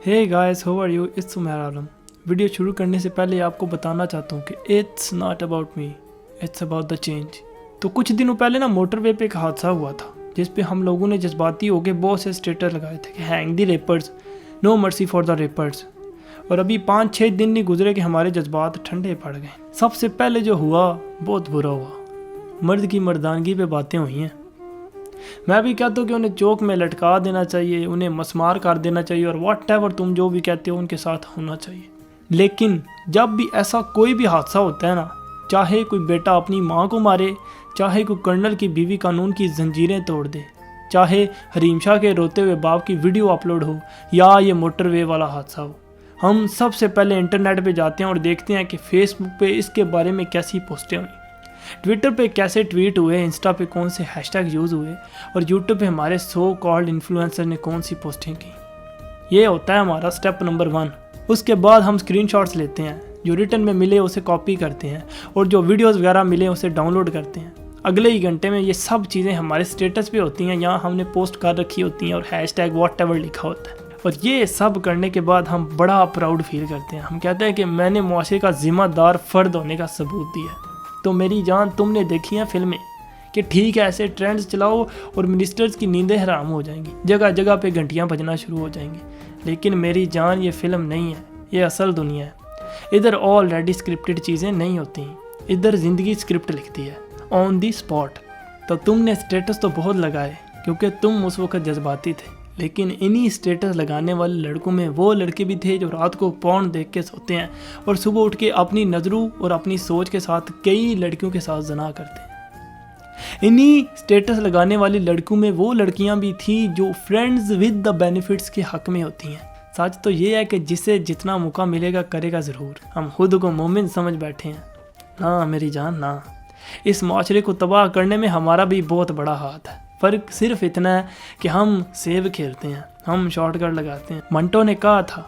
Hey guys, how are you? It's Umar. Video शुरू करने से पहले आपको बताना चाहता हूँ कि it's not about me, it's about the change. तो कुछ दिनों पहले ना मोटरवे पे एक हादसा हुआ था जिस पे हम लोगों ने जज्बाती होकर बहुत से स्टेटस लगाए थे कि hang the rapers, no mercy for the rapers. और अभी 5-6 दिन नहीं गुजरे कि हमारे जज्बात ठंडे पड़ गए। सबसे पहले जो हुआ बहुत बुरा हुआ, मर्द की मर्दानगी पे बातें हुई हैं। मैं भी कहता हूँ कि उन्हें चौक में लटका देना चाहिए, उन्हें मसमार कर देना चाहिए और व्हाटएवर तुम जो भी कहते हो उनके साथ होना चाहिए। लेकिन जब भी ऐसा कोई भी हादसा होता है ना, चाहे कोई बेटा अपनी माँ को मारे, चाहे कोई कर्नल की बीवी कानून की जंजीरें तोड़ दे, चाहे हरीम शाह के रोते हुए बाप की वीडियो अपलोड हो या ये मोटरवे वाला हादसा हो, हम सबसे पहले इंटरनेट पे जाते हैं और देखते हैं कि फेसबुक पे इसके बारे में कैसी पोस्टें हुई, ट्विटर पे कैसे ट्वीट हुए, इंस्टा पे कौन से हैशटैग यूज़ हुए और यूट्यूब पे हमारे सो कॉल्ड इन्फ्लुएंसर ने कौन सी पोस्टिंग की। ये होता है हमारा स्टेप नंबर 1। उसके बाद हम स्क्रीनशॉट्स लेते हैं, जो रिटर्न में मिले उसे कॉपी करते हैं और जो वीडियोस वगैरह मिले उसे डाउनलोड करते हैं। अगले ही घंटे में ये सब चीज़ें हमारे स्टेटस पे होती हैं, यहाँ हमने पोस्ट कर रखी होती हैं और हैशटैग व्हाटएवर लिखा होता है। और ये सब करने के बाद हम बड़ा प्राउड फील करते हैं। हम कहते हैं कि मैंने मुआशरे का ज़िम्मेदार फ़र्द होने का सबूत दिया। तो मेरी जान, तुमने देखी हैं फिल्में कि ठीक है ऐसे ट्रेंड्स चलाओ और मिनिस्टर्स की नींदें हराम हो जाएंगी, जगह जगह पे घंटियां बजना शुरू हो जाएंगी। लेकिन मेरी जान, ये फिल्म नहीं है, ये असल दुनिया है। इधर ऑलरेडी स्क्रिप्टेड चीज़ें नहीं होती, इधर ज़िंदगी स्क्रिप्ट लिखती है ऑन दी स्पॉट। तो तुमने स्टेटस तो बहुत लगाए क्योंकि तुम उस वक्त जज्बाती थे, लेकिन इन्हीं स्टेटस लगाने वाले लड़कों में वो लड़के भी थे जो रात को पॉर्न देख के सोते हैं और सुबह उठ के अपनी नज़रों और अपनी सोच के साथ कई लड़कियों के साथ ज़ना करते हैं। इन्हीं स्टेटस लगाने वाली लड़कों में वो लड़कियां भी थी जो फ्रेंड्स विद द बेनिफिट्स के हक में होती हैं। सच तो ये है कि जिसे जितना मौका मिलेगा करेगा ज़रूर। हम खुद को मोमिन समझ बैठे हैं ना मेरी जान, ना। इस माशरे को तबाह करने में हमारा भी बहुत बड़ा हाथ है। फ़र्क सिर्फ इतना है कि हम सेब खेलते हैं, हम शॉर्टकट लगाते हैं। मंटो ने कहा था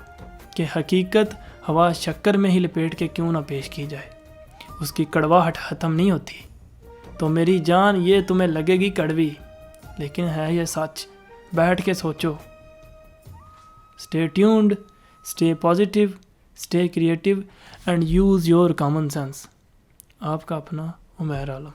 कि हकीकत हवा शक्कर में ही लपेट के क्यों ना पेश की जाए, उसकी कड़वाहट ख़त्म नहीं होती। तो मेरी जान, ये तुम्हें लगेगी कड़वी, लेकिन है ये सच। बैठ के सोचो। Stay tuned, stay positive, stay creative and use your common sense. आपका अपना उमर आलम।